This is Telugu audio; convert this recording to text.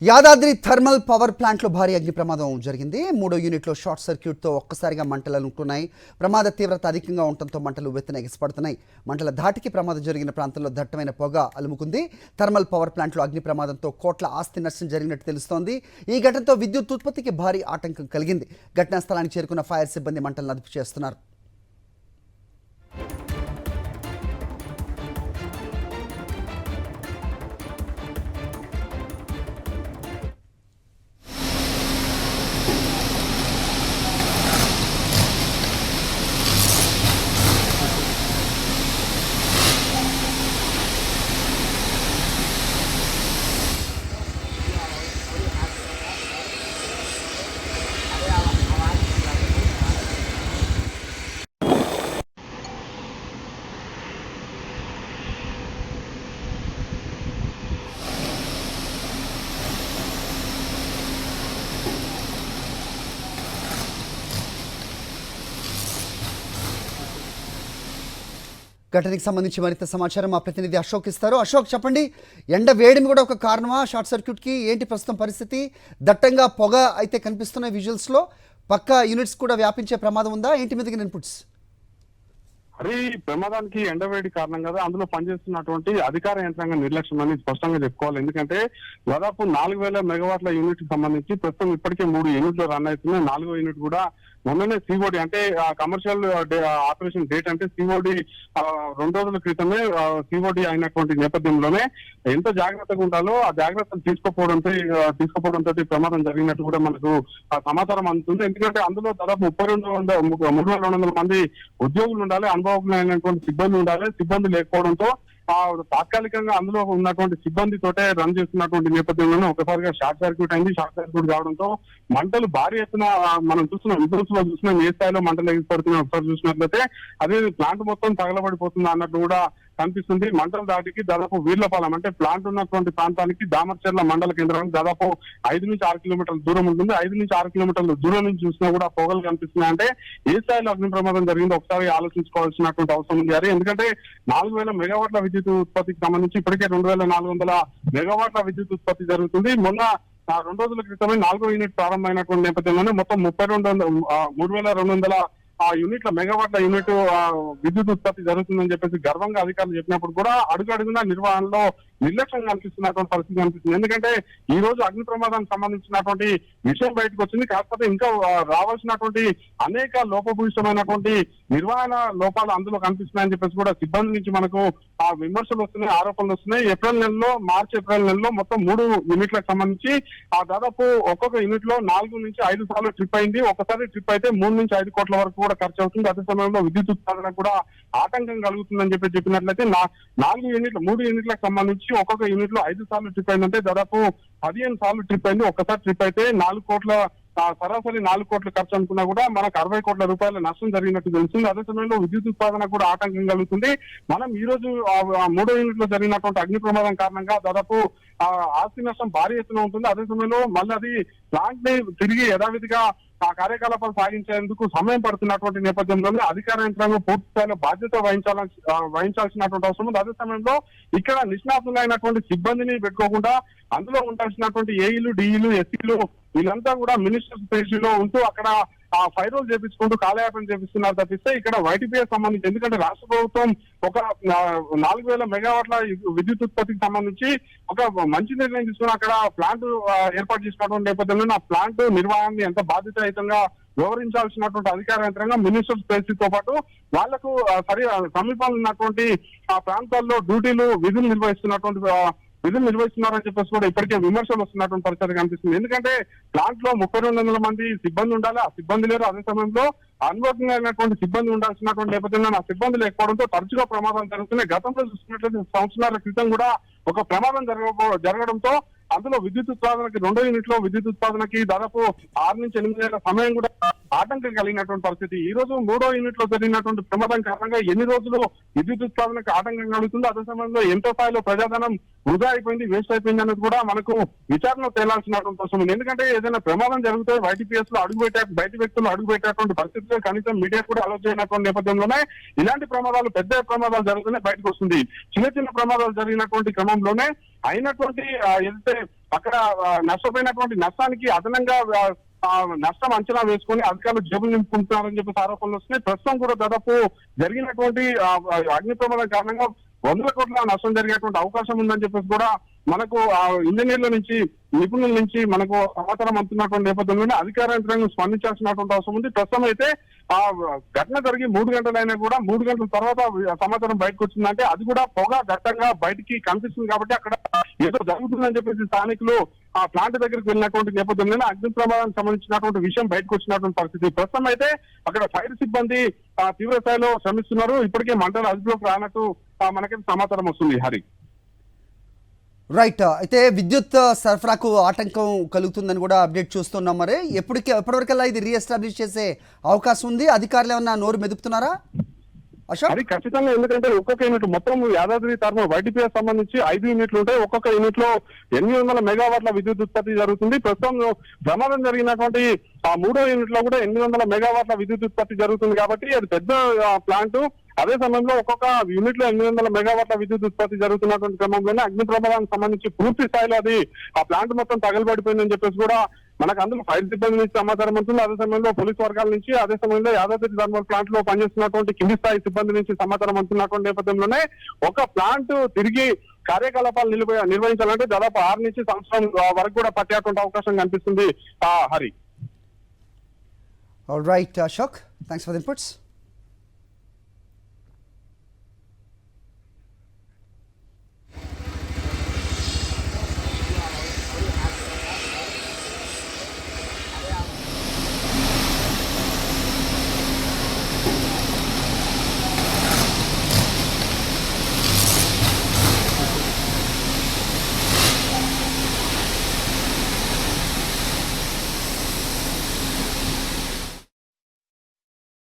యాదాద్రి థర్మల్ పవర్ ప్లాంట్లో భారీ అగ్ని ప్రమాదం జరిగింది. 3వ యూనిట్లో షార్ట్ సర్క్యూట్తో ఒక్కసారిగా మంటలు అలుముకున్నాయి. ప్రమాద తీవ్రత అధికంగా ఉండటంతో మంటలు వెత్తున ఎగిసిపడుతున్నాయి. మంటల ధాటికి ప్రమాదం జరిగిన ప్రాంతంలో దట్టమైన పొగ అలుముకుంది. థర్మల్ పవర్ ప్లాంట్లో అగ్ని ప్రమాదంతో కోట్ల ఆస్తి నష్టం జరిగినట్టు తెలుస్తోంది. ఈ ఘటనతో విద్యుత్ ఉత్పత్తికి భారీ ఆటంకం కలిగింది. ఘటనా స్థలానికి చేరుకున్న ఫైర్ సిబ్బంది మంటలను అదుపు చేస్తున్నారు. ఘటనకి సంబంధించి మరింత సమాచారం మా ప్రతినిధి అశోక్ ఇస్తారు. అశోక్, చెప్పండి, ఎండ వేడిమి కూడా ఒక కారణమా షార్ట్ సర్క్యూట్కి? ఏంటి ప్రస్తుతం పరిస్థితి? దట్టంగా పొగ అయితే కనిపిస్తున్న విజువల్స్లో. పక్క యూనిట్స్ కూడా వ్యాపించే ప్రమాదం ఉందా? ఏంటి మీదకి ఇన్పుట్స్? మరి ప్రమాదానికి ఎండవేడి కారణం కదా, అందులో పనిచేస్తున్నటువంటి అధికార యంత్రాంగం నిర్లక్ష్యం అని స్పష్టంగా చెప్పుకోవాలి. ఎందుకంటే దాదాపు 4000 మెగావాట్ల యూనిట్ కి సంబంధించి ప్రస్తుతం ఇప్పటికే 3 యూనిట్లు రన్ అవుతున్నాయి. 4వ యూనిట్ కూడా మొన్ననే సిఓడి అంటే కమర్షియల్ ఆపరేషన్ డేట్ అంటే సిఓడి 2 రోజుల క్రితమే సిఓడి అయినటువంటి నేపథ్యంలోనే ఎంత జాగ్రత్తగా ఉండాలో ఆ జాగ్రత్తలు తీసుకోపోవడంతో ప్రమాదం జరిగినట్టు కూడా మనకు సమాచారం అందుతుంది. ఎందుకంటే అందులో దాదాపు 3200 మంది ఉద్యోగులు ఉండాలి, అనుభవజ్ఞమైనటువంటి సిబ్బంది ఉండాలి. సిబ్బంది లేకపోవడంతో తాత్కాలికంగా అందులో ఉన్నటువంటి సిబ్బందితోటే రన్ చేస్తున్నటువంటి నేపథ్యంలోనే ఒకసారిగా షార్ట్ సర్క్యూట్ అయింది. షార్ట్ సర్క్యూట్ కావడంతో మంటలు భారీ ఎత్తున మనం చూస్తున్నాం, విజువల్స్ లో చూస్తున్నాం ఏ స్థాయిలో మంటలు ఎగిసిపడుతున్నాయి. ఒకసారి చూసినట్లయితే అదే ప్లాంట్ మొత్తం తగలబడిపోతుంది అన్నట్టు కూడా కనిపిస్తుంది. మంటల దాటికి దాదాపు వీర్లపాలెం అంటే ప్లాంట్ ఉన్నటువంటి ప్రాంతానికి దామర్చర్ల మండల కేంద్రానికి దాదాపు 5 నుంచి 6 కిలోమీటర్ల దూరం ఉంటుంది. 5 నుంచి 6 కిలోమీటర్ల దూరం నుంచి చూసినా కూడా పొగలు కనిపిస్తున్నాయి. అంటే ఏ స్థాయిలో అగ్ని ప్రమాదం జరిగిందో ఒకసారి ఆలోచించుకోవాల్సినటువంటి అవసరం ఉంది. ఎందుకంటే 4000 మెగావాట్ల విద్యుత్ ఉత్పత్తికి సంబంధించి ఇప్పటికే 2400 మెగావాట్ల విద్యుత్ ఉత్పత్తి జరుగుతుంది. మొన్న 2 రోజుల క్రితమే 4వ యూనిట్ ప్రారంభమైనటువంటి నేపథ్యంలోనే మొత్తం 3200 యూనిట్ల మెగావాట్ల యూనిట్ విద్యుత్ ఉత్పత్తి జరుగుతుందని చెప్పేసి గర్వంగా అధికారులు చెప్పినప్పుడు కూడా అడుగడుగునా నిర్వహణలో నిర్లక్ష్యం కనిపిస్తున్నటువంటి పరిస్థితి కనిపిస్తుంది. ఎందుకంటే ఈ రోజు అగ్ని ప్రమాదానికి సంబంధించినటువంటి విషయం బయటకు వచ్చింది. కాకపోతే ఇంకా రావాల్సినటువంటి అనేక లోపభూయిష్టమైనటువంటి నిర్వహణ లోపాలు అందులో కనిపిస్తున్నాయని చెప్పేసి కూడా సిబ్బంది నుంచి మనకు విమర్శలు వస్తున్నాయి, ఆరోపణలు వస్తున్నాయి. మార్చి ఏప్రిల్ నెలలో మొత్తం 3 యూనిట్లకు సంబంధించి దాదాపు ఒక్కొక్క యూనిట్ లో 4 నుంచి 5 సార్లు ట్రిప్ అయింది. ఒకసారి ట్రిప్ అయితే 3 నుంచి 5 కోట్ల వరకు కూడా ఖర్చు అవుతుంది. అదే సమయంలో విద్యుత్ ఉత్పాదన కూడా ఆటంకం కలుగుతుందని చెప్పినట్లయితే 3 యూనిట్లకు సంబంధించి ఒక్కొక్క యూనిట్ లో 5 సార్లు ట్రిప్ అయిందంటే దాదాపు 15 సార్లు ట్రిప్ అయింది. ఒక్కసారి ట్రిప్ అయితే 4 కోట్ల సరాసరి 4 కోట్ల ఖర్చు అనుకున్నా కూడా మనకు 60 కోట్ల రూపాయల నష్టం జరిగినట్టు తెలుస్తుంది. అదే సమయంలో విద్యుత్ ఉత్పాదన కూడా ఆటంకం కలుగుతుంది. మనం ఈ రోజు 3వ యూనిట్ లో జరిగినటువంటి అగ్ని ప్రమాదం కారణంగా దాదాపు ఆస్తి నష్టం భారీ ఎత్తున ఉంటుంది. అదే సమయంలో మళ్ళీ అది ప్లాంట్ ని తిరిగి యథావిధిగా కార్యకలాపాలు సాగించేందుకు సమయం పడుతున్నటువంటి నేపథ్యంలోనే అధికార యంత్రాంగం పూర్తి స్థాయిలో బాధ్యత వహించాల్సినటువంటి అవసరం ఉంది. అదే సమయంలో ఇక్కడ నిష్ణాతులైనటువంటి సిబ్బందిని పెట్టుకోకుండా అందులో ఉండాల్సినటువంటి ఏఈలు, డిఈలు, ఎస్సీలు వీళ్ళంతా కూడా మినిస్టర్ స్పేషిలో ఉంటూ అక్కడ ఫైర్ రోల్ చేపించుకుంటూ కాలయాపన చేపిస్తున్నారు తప్పిస్తే ఇక్కడ వైటీపీఎస్ సంబంధించి, ఎందుకంటే రాష్ట్ర ప్రభుత్వం ఒక 4000 మెగావాట్ల విద్యుత్ ఉత్పత్తికి సంబంధించి ఒక మంచి నిర్ణయం తీసుకుని అక్కడ ప్లాంట్ ఏర్పాటు చేసినటువంటి నేపథ్యంలో ఆ ప్లాంట్ నిర్వహణని ఎంత బాధ్యతాయుతంగా వివరించాల్సినటువంటి అధికార యంత్రాంగం మినిస్టర్ స్పేస్ తో పాటు వాళ్లకు సమీపంలో ఉన్నటువంటి ప్రాంతాల్లో విధులు నిర్వహిస్తున్నారని చెప్పేసి కూడా ఇప్పటికే విమర్శలు వస్తున్నటువంటి పరిస్థితి కనిపిస్తుంది. ఎందుకంటే ప్లాంట్ లో 3200 మంది సిబ్బంది ఉండాలి, ఆ సిబ్బంది లేరు. అదే సమయంలో అనుభవజ్ఞమైనటువంటి సిబ్బంది ఉండాల్సినటువంటి నేపథ్యంలో ఆ సిబ్బంది లేకపోవడంతో తరచుగా ప్రమాదాలు జరుగుతున్నాయి. గతంలో చూసుకున్నట్లయితే సంవత్సరాల క్రితం కూడా ఒక ప్రమాదం జరగడంతో అందులో విద్యుత్ ఉత్పాదనకి 2వ యూనిట్ లో విద్యుత్ ఉత్పాదనకి దాదాపు 6 నుంచి 8 నెలల సమయం కూడా ఆటంకం కలిగినటువంటి పరిస్థితి. ఈ రోజు 3వ యూనిట్ లో జరిగినటువంటి ప్రమాదం కారణంగా ఎన్ని రోజులు విద్యుత్ ఉత్పాదనకు ఆటంకం కలుగుతుందో అదే సమయంలో ఎంతో స్థాయిలో ప్రజాధనం వృధా అయిపోయింది, వేస్ట్ అయిపోయింది అనేది కూడా మనకు విచారణ తేలాల్సినటువంటి అవసరం ఉంది. ఎందుకంటే ఏదైనా ప్రమాదం జరిగితే వైటీపీఎస్ లో బయట వ్యక్తులు అడుగుపెట్టేటువంటి పరిస్థితుల్లో కనీసం మీడియా కూడా ఆలోచించినటువంటి నేపథ్యంలోనే ఇలాంటి ప్రమాదాలు, పెద్ద ప్రమాదాలు జరుగుతూనే బయటకు వస్తుంది. చిన్న ప్రమాదాలు జరిగినటువంటి క్రమంలోనే అయినటువంటి ఏదైతే అక్కడ నష్టపోయినటువంటి నష్టానికి అదనంగా నష్టం అంచనా వేసుకొని అధికారులు జేబులు నింపుకుంటున్నారని చెప్పేసి ఆరోపణలు వస్తున్నాయి. ప్రస్తుతం కూడా దాదాపు జరిగినటువంటి అగ్ని ప్రమాదం కారణంగా 100 కోట్ల నష్టం జరిగేటువంటి అవకాశం ఉందని చెప్పేసి కూడా మనకు ఇంజనీర్ల నుంచి నిపుణుల నుంచి మనకు సమాచారం అందుతున్నటువంటి నేపథ్యంలోనే అధికార యంత్రాంగం స్పందించాల్సినటువంటి అవసరం ఉంది. ప్రస్తుతం అయితే ఆ ఘటన జరిగి 3 గంటలైనా కూడా 3 గంటల తర్వాత సమాచారం బయటకు వచ్చిందంటే అది కూడా పొగ ఘట్టంగా బయటికి కనిపిస్తుంది కాబట్టి అక్కడ ఏదో జరుగుతుందని చెప్పేసి స్థానికులు ఆ ప్లాంట్ దగ్గరికి వెళ్ళినటువంటి నేపథ్యంలోనే అగ్ని ప్రమాదానికి సంబంధించినటువంటి విషయం బయటకు వచ్చినటువంటి పరిస్థితి. ప్రస్తుతం అయితే అక్కడ ఫైర్ సిబ్బంది తీవ్ర స్థాయిలో శ్రమిస్తున్నారు. ఇప్పటికే మంటలు అదుపులోకి రానట్టు మనకైతే సమాచారం వస్తుంది. హరి రైట్. అయితే విద్యుత్ సరఫరాకు ఆటంకం కలుగుతుందని కూడా అప్డేట్ చూస్తున్నాం. మరి ఎప్పటివరకల్లా ఇది రీఎస్టాబ్లిష్ చేసే అవకాశం ఉంది? అధికారులు ఏమన్నా నోరు మెదుపుతున్నారా అశోక్? అది ఖచ్చితంగా, ఎందుకంటే ఒక్కొక్క యూనిట్ మొత్తం యాదాద్రి థర్మల్ వైటీపీఎస్ సంబంధించి 5 యూనిట్లు ఉంటాయి. ఒక్కొక్క యూనిట్ లో 800 మెగావాట్ల విద్యుత్ ఉత్పత్తి జరుగుతుంది. ప్రస్తుతం ప్రమాదం జరిగినటువంటి ఆ 3వ యూనిట్ లో కూడా 800 మెగావాట్ల విద్యుత్ ఉత్పత్తి జరుగుతుంది కాబట్టి అది పెద్ద ప్లాంట్. అదే సమయంలో ఒక్కొక్క యూనిట్ లో 800 మెగావాట్ల విద్యుత్ ఉత్పత్తి జరుగుతున్నటువంటి క్రమంలోనే అగ్ని ప్రమాదానికి సంబంధించి పూర్తి స్థాయిలో అది ఆ ప్లాంట్ మొత్తం తగలబడిపోయిందని చెప్పేసి కూడా మనకు అందులో ఫైర్ సిబ్బంది నుంచి సమాచారం ఉంటుంది. అదే సమయంలో పోలీస్ వర్గాల నుంచి, అదే సమయంలో యాదాద్రి థర్మల్ ప్లాంట్ లో పనిచేస్తున్నటువంటి కింది స్థాయి సిబ్బంది నుంచి సమాచారం అందుతున్నటువంటి నేపథ్యంలోనే ఒక ప్లాంట్ తిరిగి కార్యకలాపాలు నిర్వహించాలంటే దాదాపు 6 నుంచి సంవత్సరం వరకు కూడా పట్టేటువంటి అవకాశం కనిపిస్తుంది. Hari all right Ashok, thanks for the inputs.